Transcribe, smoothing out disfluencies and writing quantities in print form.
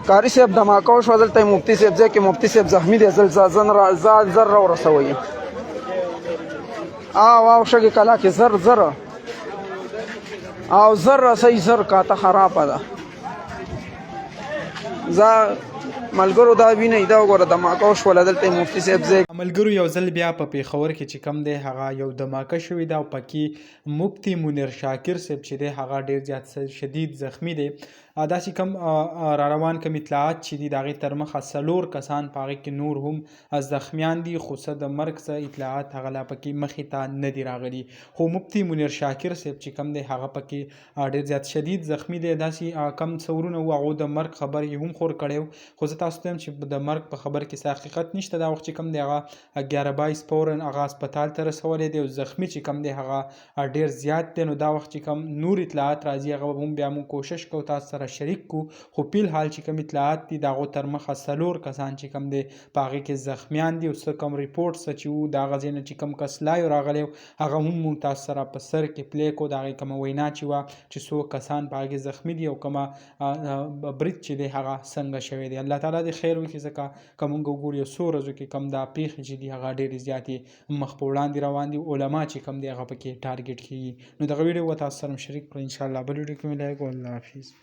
قاري صاحب دماکه وشوه دلته مفتي صاحب ځای کې مفتي صاحب زخمي دی ځان زر راورسوئ او شګې کلا کې زر او زر رسئ زر کاته خرابه ده ملګرو دا وینئ دا وګوره دماکه وشوله دلته مفتي صاحب ځای ملګرو یو ځل بیا په پیښور کې چې کم دی هغه یو دماکه شوې ده او پکې مفتي منیر شاکر صاحب چې دی هغه ډیر زیات شدید زخمی دی داسې کم را روان کم اطلاعات چې دي د هغې تر مخه 4 کسان په هغې کې نور هم زخمیان دي خو څه د مرګ څه اطلاعات هغه لا پکې مخې ته نه دي راغلي خو مفتي منیر شاکر صاحب چې کم دی هغه پکې ډیر زیات شدید زخمی دی داسې کم څورونه وو هغو د مرګ خبر یې هم خور کړی و خو زه تاسو ته وایم چې د مرګ په خبر کې څه حقیقت نشته دا وخت چې کم دی هغه 11/22 فورن هغه هسپتال ته رسولی دی او زخمی چې کم دی هغه ډیر زیات دی نو دا وخت چې کم نور اطلاعات راځي هغه هم بیا موږ کوشش کوو تاسو سره شریک کو خو پیل حال چې کم اطلاعات دي د هغو تر مخه 4 کسان چې کم دی په هغې کې زخمیان دي او څه کم ریپورټ څه چې وو د هغه ځای نه چې کم کس لایو راغلی هغه هم موږ تاسو سره په سر کې پلی کړو د هغې کومه وینا چې وه چې څو کسان په هغې زخمی دي او کومه برید چې دی هغه څنګه شوی دی الله تعالی دې خیر وکړي ځکه که موږ وګورو یو څو ورځو کې کم دا پیښې چې دي هغه ډېرې زیاتې مخ په وړاندې روان دي علما چې کم دی هغه پکې ټارګېټ کېږي نو دغه ویډیو به تاسو سره شریک کړئ انشاءالله بل ویډیو کې مې لایک الله حافظ